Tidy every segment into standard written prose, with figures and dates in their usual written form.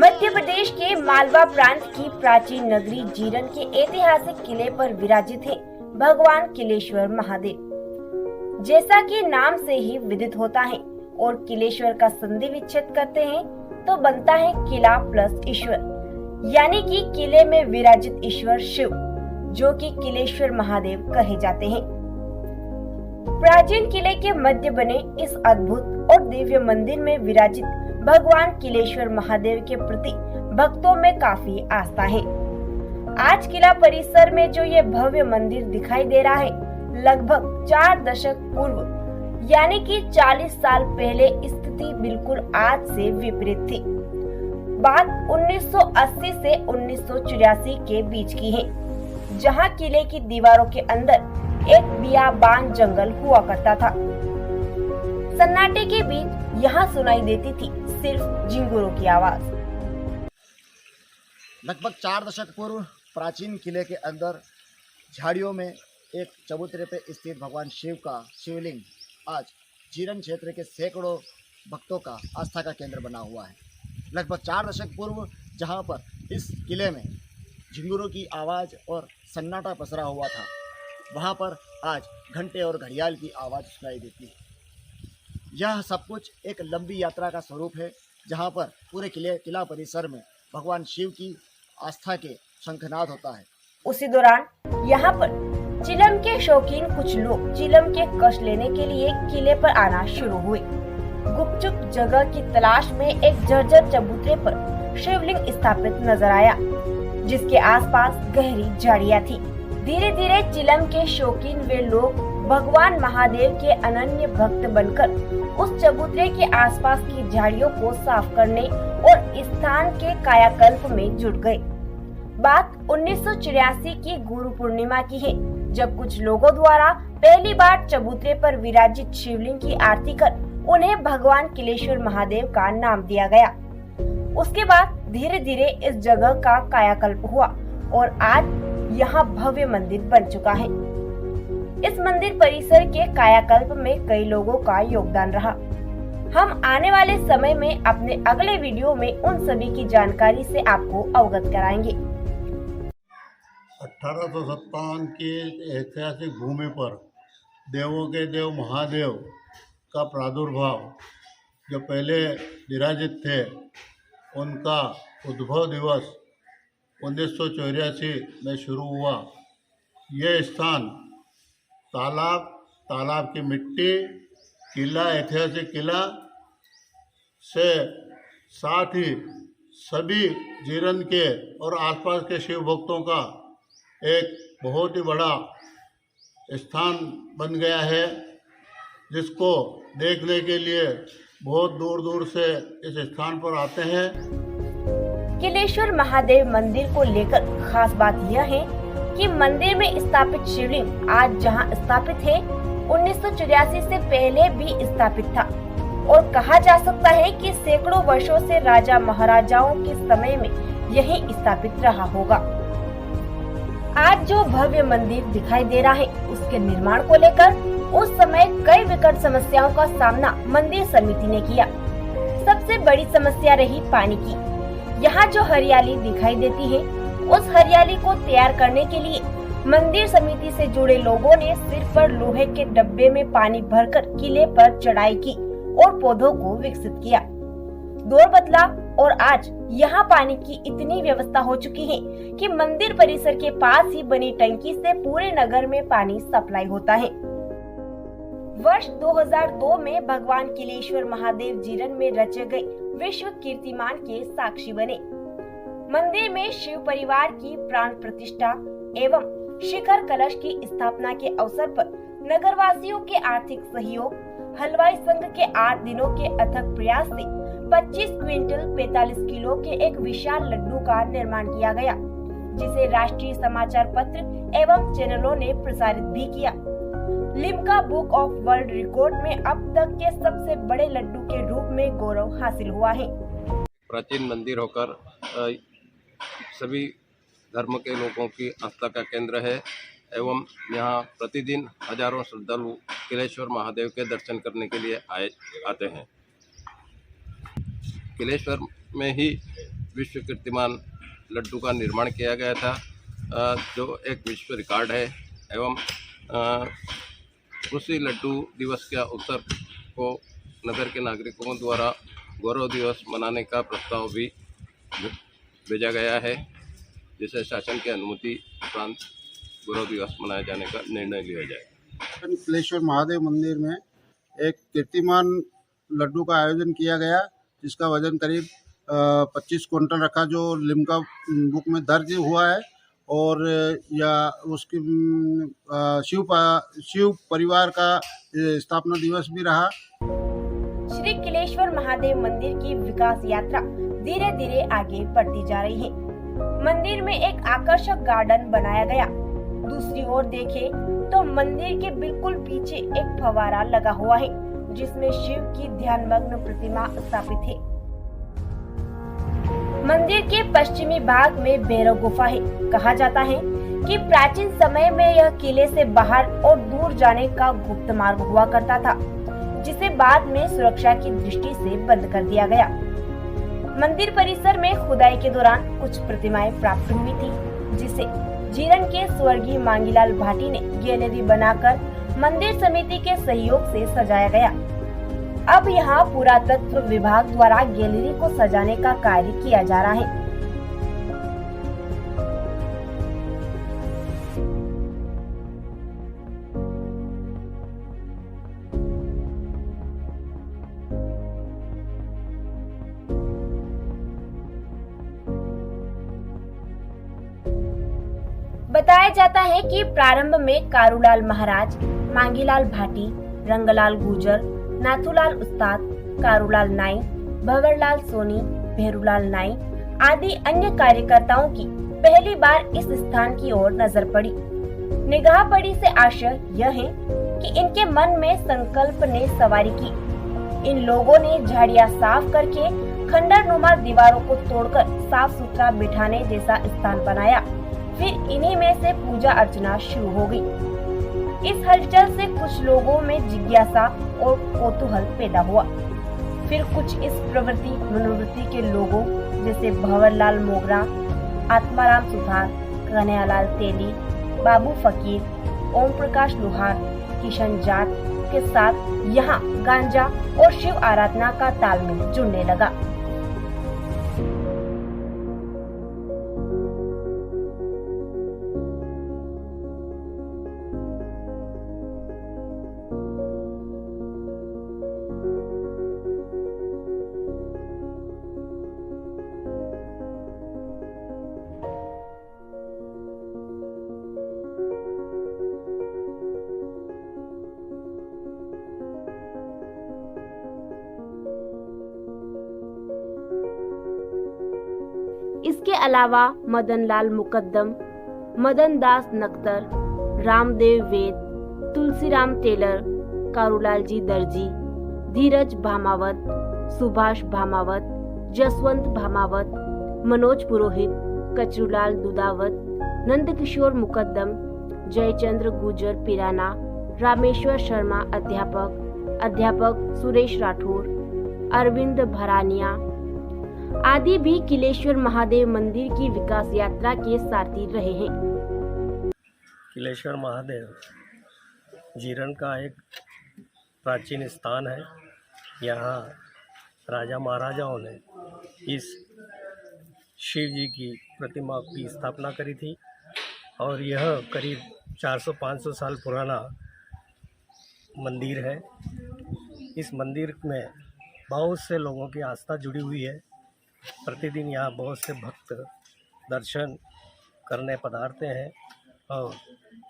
मध्य प्रदेश के मालवा प्रांत की प्राचीन नगरी जीरन के ऐतिहासिक किले पर विराजित है भगवान किलेश्वर महादेव। जैसा कि नाम से ही विदित होता है और किलेश्वर का संधि विच्छेद करते हैं तो बनता है किला प्लस ईश्वर, यानी कि किले में विराजित ईश्वर शिव, जो कि किलेश्वर महादेव कहे जाते हैं। प्राचीन किले के मध्य बने इस अद्भुत और दिव्य मंदिर में विराजित भगवान किलेश्वर महादेव के प्रति भक्तों में काफी आस्था है। आज किला परिसर में जो ये भव्य मंदिर दिखाई दे रहा है, लगभग 4 दशक पूर्व यानी कि 40 साल पहले स्थिति बिल्कुल आज से विपरीत थी। बात 1980 से 1984 के बीच की है, जहां किले की दीवारों के अंदर एक बियाबान जंगल हुआ करता था। सन्नाटे के बीच यहाँ सुनाई देती थी सिर्फ झिंगुरों की आवाज। लगभग 4 दशक पूर्व प्राचीन किले के अंदर झाड़ियों में एक चबूतरे पे स्थित भगवान शिव का शिवलिंग आज जीरन क्षेत्र के सैकड़ों भक्तों का आस्था का केंद्र बना हुआ है। लगभग 4 दशक पूर्व जहां पर इस किले में झिंगुरों की आवाज़ और सन्नाटा पसरा हुआ था, वहां पर आज घंटे और घड़ियाल की आवाज़ सुनाई देती है। यह सब कुछ एक लंबी यात्रा का स्वरूप है, जहां पर पूरे किला परिसर में भगवान शिव की आस्था के शंखनाद होता है। उसी दौरान यहाँ पर चिलम के शौकीन कुछ लोग चिलम के कश लेने के लिए किले पर आना शुरू हुए। गुपचुप जगह की तलाश में एक जर्जर चबूतरे पर शिवलिंग स्थापित नजर आया, जिसके आसपास गहरी झाड़ियां थी। धीरे धीरे चिलम के शौकीन वे लोग भगवान महादेव के अनन्य भक्त बनकर उस चबूतरे के आसपास की झाड़ियों को साफ करने और स्थान के कायाकल्प में जुट गए। बात 1984 की गुरु पूर्णिमा की है, जब कुछ लोगों द्वारा पहली बार चबूतरे पर विराजित शिवलिंग की आरती कर उन्हें भगवान किलेश्वर महादेव का नाम दिया गया। उसके बाद धीरे धीरे इस जगह का कायाकल्प हुआ और आज यहाँ भव्य मंदिर बन चुका है। इस मंदिर परिसर के कायाकल्प में कई लोगों का योगदान रहा। हम आने वाले समय में अपने अगले वीडियो में उन सभी की जानकारी से आपको अवगत कराएंगे। 1857 की ऐतिहासिक भूमि पर देवों के देव महादेव का प्रादुर्भाव जो पहले विराजित थे, उनका उद्भव दिवस 1984 में शुरू हुआ। यह स्थान तालाब की मिट्टी, किला, ऐतिहासिक किला से साथ ही सभी जीरन के और आसपास के शिव भक्तों का एक बहुत ही बड़ा स्थान बन गया है, जिसको देखने के लिए बहुत दूर दूर से इस स्थान पर आते हैं। किलेश्वर महादेव मंदिर को लेकर खास बात यह है कि मंदिर में स्थापित शिवलिंग आज जहां स्थापित है, 1984 से पहले भी स्थापित था और कहा जा सकता है कि सैकड़ों वर्षों से राजा महाराजाओं के समय में यही स्थापित रहा होगा। आज जो भव्य मंदिर दिखाई दे रहा है, उसके निर्माण को लेकर उस समय कई विकट समस्याओं का सामना मंदिर समिति ने किया। सबसे बड़ी समस्या रही पानी की। यहाँ जो हरियाली दिखाई देती है, उस हरियाली को तैयार करने के लिए मंदिर समिति से जुड़े लोगों ने सिर पर लोहे के डब्बे में पानी भरकर किले पर चढ़ाई की और पौधों को विकसित किया। दौर बदला और आज यहाँ पानी की इतनी व्यवस्था हो चुकी है कि मंदिर परिसर के पास ही बनी टंकी से पूरे नगर में पानी सप्लाई होता है। वर्ष 2002 में भगवान किलेश्वर महादेव जीरन में रचे गए विश्व कीर्तिमान के साक्षी बने। मंदिर में शिव परिवार की प्राण प्रतिष्ठा एवं शिखर कलश की स्थापना के अवसर पर नगरवासियों के आर्थिक सहयोग, हलवाई संघ के 8 दिनों के अथक प्रयास से 25 क्विंटल 45 किलो के एक विशाल लड्डू का निर्माण किया गया, जिसे राष्ट्रीय समाचार पत्र एवं चैनलों ने प्रसारित भी किया। Limca book of world record में अब तक के सबसे बड़े लड्डू के रूप में गौरव हासिल हुआ है। प्राचीन मंदिर होकर सभी धर्म के लोगों की आस्था का केंद्र है एवं यहाँ प्रतिदिन हजारों श्रद्धालु किलेश्वर महादेव के दर्शन करने के लिए आते हैं। किलेश्वर में ही विश्व कीर्तिमान लड्डू का निर्माण किया गया था, जो एक विश्व रिकॉर्ड है। एवं उसी लड्डू दिवस के अवसर को नगर के नागरिकों द्वारा गौरव दिवस मनाने का प्रस्ताव भी भेजा गया है, जिसे शासन की अनुमति उपरांत गौरव दिवस मनाए जाने का निर्णय लिया जाए। किलेश्वर महादेव मंदिर में एक कीर्तिमान लड्डू का आयोजन किया गया, जिसका वजन करीब 25 क्विंटल रखा, जो लिम्का बुक में दर्ज हुआ है। और या उसकी शिव परिवार का स्थापना दिवस भी रहा। श्री किलेश्वर महादेव मंदिर की विकास यात्रा धीरे धीरे आगे बढ़ती जा रही है। मंदिर में एक आकर्षक गार्डन बनाया गया। दूसरी ओर देखें तो मंदिर के बिल्कुल पीछे एक फव्वारा लगा हुआ है, जिसमें शिव की ध्यानमग्न प्रतिमा स्थापित है। मंदिर के पश्चिमी भाग में भैरव गुफा है। कहा जाता है कि प्राचीन समय में यह किले से बाहर और दूर जाने का गुप्त मार्ग हुआ करता था, जिसे बाद में सुरक्षा की दृष्टि से बंद कर दिया गया। मंदिर परिसर में खुदाई के दौरान कुछ प्रतिमाएं प्राप्त हुई थी, जिसे जीरन के स्वर्गीय मांगीलाल भाटी ने गैलरी बनाकर मंदिर समिति के सहयोग से सजाया गया। अब यहाँ पुरातत्व विभाग द्वारा गैलरी को सजाने का कार्य किया जा रहा है। बताया जाता है कि प्रारंभ में कारूलाल महाराज, मांगीलाल भाटी, रंगलाल गुर्जर, नाथूलाल उस्ताद, कारूलाल नाई, भंवरलाल सोनी, भेरूलाल नाई आदि अन्य कार्यकर्ताओं की पहली बार इस स्थान की ओर नजर पड़ी। निगाह पड़ी से आशय यह है कि इनके मन में संकल्प ने सवारी की। इन लोगों ने झाड़ियां साफ करके खंडर नुमा दीवारों को तोड़कर साफ सुथरा बिठाने जैसा स्थान बनाया। फिर इन्हीं में से पूजा अर्चना शुरू हो गई। इस हलचल से कुछ लोगों में जिज्ञासा और कौतूहल पैदा हुआ। फिर कुछ इस प्रवृत्ति मनोवृत्ति के लोगों जैसे भंवरलाल मोगरा, आत्माराम सुथार, कन्हैयालाल तेली, बाबू फकीर, ओम प्रकाश लोहार, किशन जाट के साथ यहाँ गांजा और शिव आराधना का तालमेल जुड़ने लगा। इसके अलावा मदन लाल मुकद्दम, मदन दास नक्तर, रामदेव वेद, तुलसीराम टेलर, कारूलाल जी दर्जी, धीरज भामावत, सुभाष भामावत, जसवंत भामावत, मनोज पुरोहित, कचरूलाल दुदावत, नंदकिशोर मुकद्दम, जयचंद्र गुर्जर पिराना, रामेश्वर शर्मा अध्यापक सुरेश राठौर, अरविंद भरानिया आदि भी किलेश्वर महादेव मंदिर की विकास यात्रा के सारथी रहे हैं। किलेश्वर महादेव जीरन का एक प्राचीन स्थान है। यहाँ राजा महाराजाओं ने इस शिव जी की प्रतिमा की स्थापना करी थी और यह करीब 400-500 साल पुराना मंदिर है। इस मंदिर में बहुत से लोगों की आस्था जुड़ी हुई है। प्रतिदिन यहाँ बहुत से भक्त दर्शन करने पधारते हैं और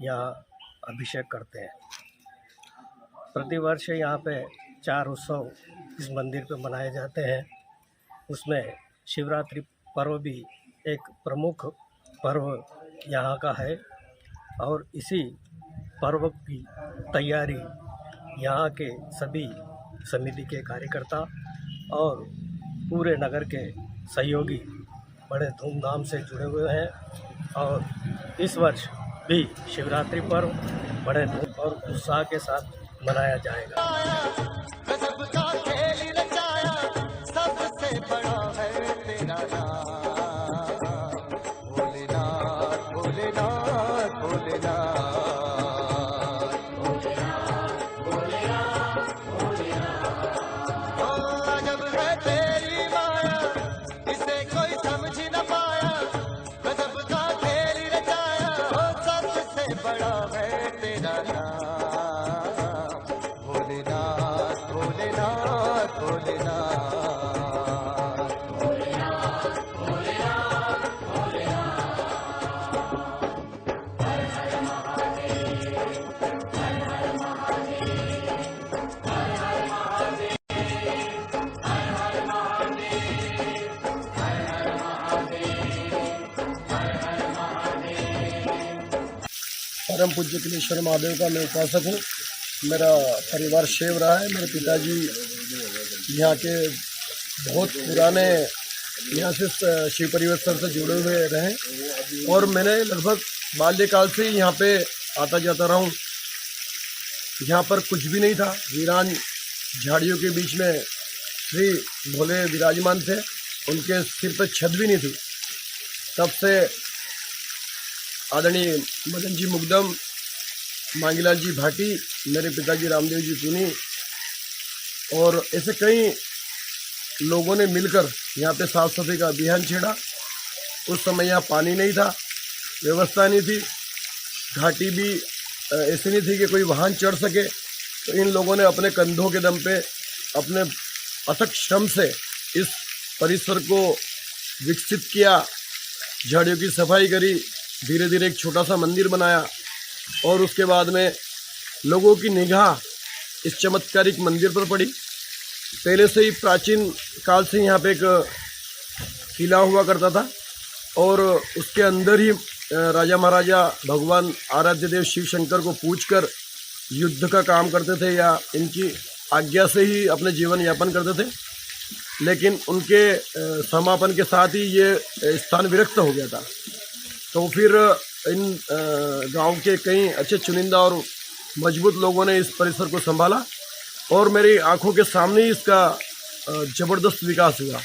यहाँ अभिषेक करते हैं। प्रतिवर्ष यहाँ पे 4 उत्सव इस मंदिर पे मनाए जाते हैं। उसमें शिवरात्रि पर्व भी एक प्रमुख पर्व यहाँ का है और इसी पर्व की तैयारी यहाँ के सभी समिति के कार्यकर्ता और पूरे नगर के सहयोगी बड़े धूमधाम से जुड़े हुए हैं और इस वर्ष भी शिवरात्रि पर्व बड़े धूम और उत्साह के साथ मनाया जाएगा। गजब का खेल रचाया, सबसे बड़ा है तेरा नाम। परम पूज्य किलेश्वर महादेव का मैं उपासक हूँ। मेरा परिवार शैव रहा है। मेरे पिताजी यहाँ के बहुत पुराने यहाँ से शिव परिवार से जुड़े हुए रहे और मैंने लगभग बाल्यकाल से ही यहाँ पे आता जाता रहा हूँ। यहाँ पर कुछ भी नहीं था, वीरान झाड़ियों के बीच में श्री भोले विराजमान थे, उनके सिर पर छत भी नहीं थी। तब से आदरणीय मदन जी मुकदम, मांगीलाल जी भाटी, मेरे पिताजी रामदेव जी पुनी और ऐसे कई लोगों ने मिलकर यहाँ पे साफ सफाई का अभियान छेड़ा। उस समय यहाँ पानी नहीं था, व्यवस्था नहीं थी, घाटी भी ऐसी नहीं थी कि कोई वाहन चढ़ सके। तो इन लोगों ने अपने कंधों के दम पे अपने अथक श्रम से इस परिसर को विकसित किया, झाड़ियों की सफाई करी, धीरे धीरे एक छोटा सा मंदिर बनाया और उसके बाद में लोगों की निगाह इस चमत्कारिक मंदिर पर पड़ी। पहले से ही प्राचीन काल से यहाँ पे एक किला हुआ करता था और उसके अंदर ही राजा महाराजा भगवान आराध्य देव शिव शंकर को पूजकर युद्ध का काम करते थे या इनकी आज्ञा से ही अपने जीवन यापन करते थे। लेकिन उनके समापन के साथ ही ये स्थान विरक्त हो गया था। तो फिर इन गांव के कई अच्छे चुनिंदा और मजबूत लोगों ने इस परिसर को संभाला और मेरी आंखों के सामने ही इसका जबरदस्त विकास हुआ।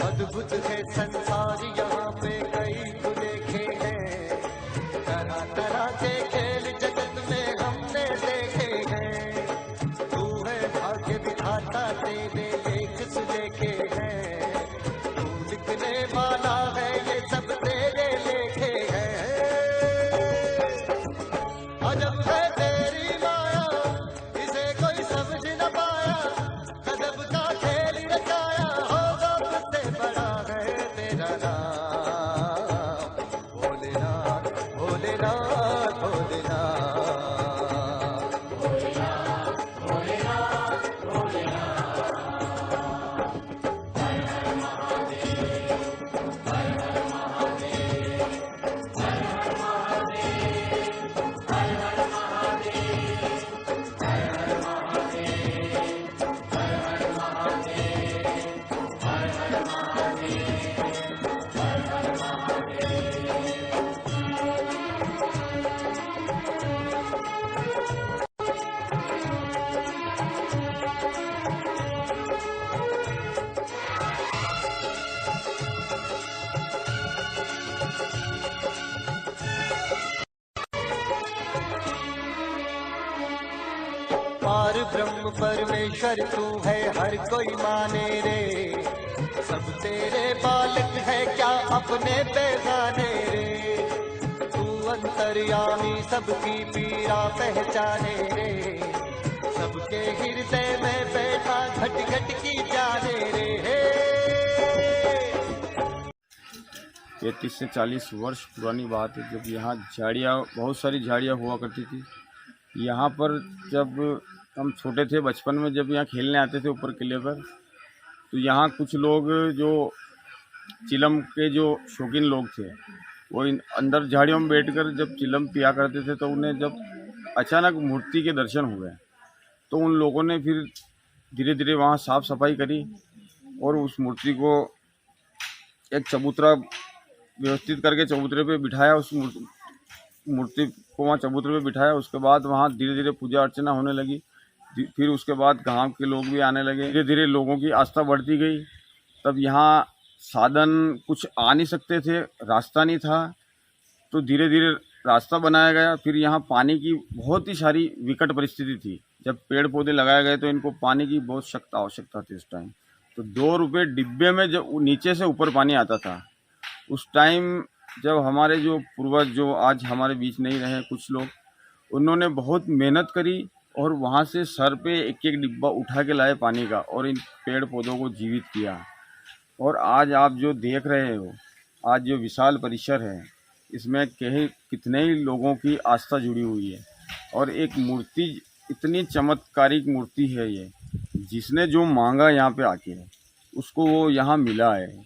अद्भुत है संसार यहाँ पे कई तो देखे हैं, तरह तरह के खेल जगत में हमने देखे हैं। तू है भाग्य विधाता, तेरे लेख सुलेखे हैं, तू लिखने वाला है, ये सब तेरे लेखे हैं। अजब है तेरी माया, इसे कोई समझ न पाया, गजब का खेल रचाया, होगा मुझसे बड़ा है तेरा नाम, भोलेनाथ भोलेनाथ भोलेनाथ। पार ब्रह्म परमेश्वर तू है, हर कोई माने रे, सब तेरे बालक है, क्या अपने बेगाने रे। तू अंतर्यामी सबकी पीड़ा पहचाने रे, सबके हृदय में बैठा घट घट की जाने रे। 33 से 40 वर्ष पुरानी बात है, जब यहाँ झाड़ियाँ, बहुत सारी झाड़ियाँ हुआ करती थी। यहाँ पर जब हम छोटे थे, बचपन में जब यहाँ खेलने आते थे ऊपर किले पर, तो यहाँ कुछ लोग जो चिलम के जो शौकीन लोग थे, वो अंदर झाड़ियों में बैठकर जब चिलम पिया करते थे, तो उन्हें जब अचानक मूर्ति के दर्शन हुए तो उन लोगों ने फिर धीरे धीरे वहाँ साफ सफाई करी और उस मूर्ति को एक चबूतरा व्यवस्थित करके चबूतरे पे बिठाया, उस मूर्ति को वहाँ चबूतरे पे बिठाया। उसके बाद वहाँ धीरे धीरे पूजा अर्चना होने लगी। फिर उसके बाद गांव के लोग भी आने लगे, धीरे धीरे लोगों की आस्था बढ़ती गई। तब यहाँ साधन कुछ आ नहीं सकते थे, रास्ता नहीं था, तो धीरे धीरे रास्ता बनाया गया। फिर यहाँ पानी की बहुत ही सारी विकट परिस्थिति थी। जब पेड़ पौधे लगाए गए तो इनको पानी की बहुत सख्त आवश्यकता थी उस टाइम। तो 2 रुपये डिब्बे में जब नीचे से ऊपर पानी आता था, उस टाइम जब हमारे जो पूर्वज जो आज हमारे बीच नहीं रहे कुछ लोग, उन्होंने बहुत मेहनत करी और वहाँ से सर पे एक एक डिब्बा उठा के लाए पानी का और इन पेड़ पौधों को जीवित किया। और आज आप जो देख रहे हो, आज जो विशाल परिसर है, इसमें कितने ही लोगों की आस्था जुड़ी हुई है। और एक मूर्ति, इतनी चमत्कारिक मूर्ति है ये, जिसने जो मांगा यहाँ पे आके उसको वो यहाँ मिला है।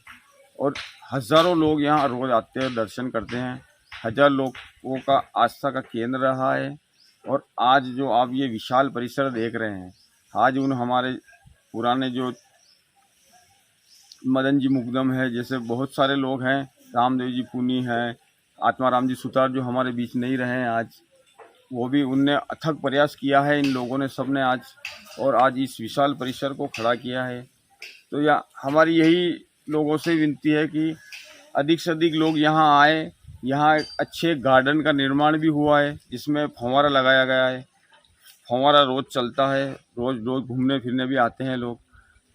और हज़ारों लोग यहाँ रोज़ आते हैं, दर्शन करते हैं। 1000 लोगों का आस्था का केंद्र रहा है। और आज जो आप ये विशाल परिसर देख रहे हैं, आज उन हमारे पुराने जो मदन जी मुकदम है, जैसे बहुत सारे लोग हैं, रामदेव जी पुनी हैं, आत्माराम जी सुतार जो हमारे बीच नहीं रहे हैं आज, वो भी उनने अथक प्रयास किया है। इन लोगों ने सबने आज इस विशाल परिसर को खड़ा किया है। तो हमारी यही लोगों से विनती है कि अधिक से अधिक लोग यहाँ आए। यहाँ एक अच्छे गार्डन का निर्माण भी हुआ है, जिसमें फव्वारा लगाया गया है। फव्वारा रोज़ चलता है, रोज़ घूमने फिरने भी आते हैं लोग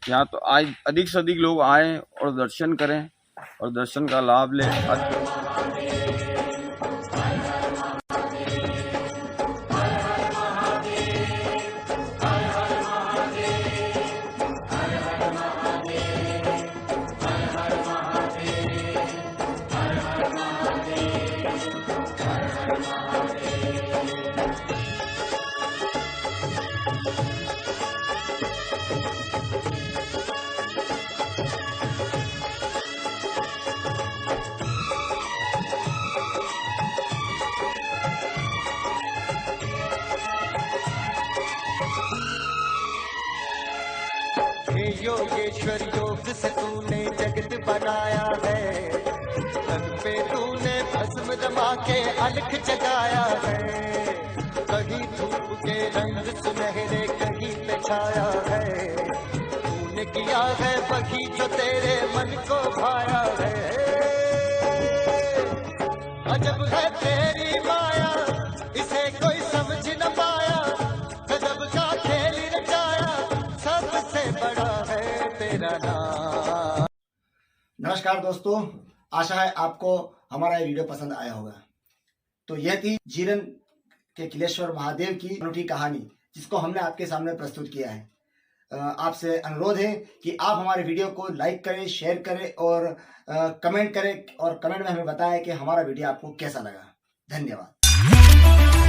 यहाँ। तो आज अधिक से अधिक लोग आएँ और दर्शन करें और दर्शन का लाभ लें। हे योगेश्वर, योग से तूने जगत बनाया है, तन पे तूने भस्म जमा के अलख जगाया है। कहीं धूप के रंग सुनहरे कहीं पे छाया है, तूने किया है वही जो तेरे मन को भाया है। अजब है तेरी माया, इसे कोई समझ न पाया, गजब का खेल रचाया, सबसे बड़ा है तेरा नाम। नमस्कार दोस्तों, आशा है आपको हमारा ये वीडियो पसंद आया होगा। तो यह थी जीरन के किलेश्वर महादेव की अनूठी कहानी, जिसको हमने आपके सामने प्रस्तुत किया है। आपसे अनुरोध है कि आप हमारे वीडियो को लाइक करें, शेयर करें और कमेंट करें, और कमेंट में हमें बताएं कि हमारा वीडियो आपको कैसा लगा। धन्यवाद।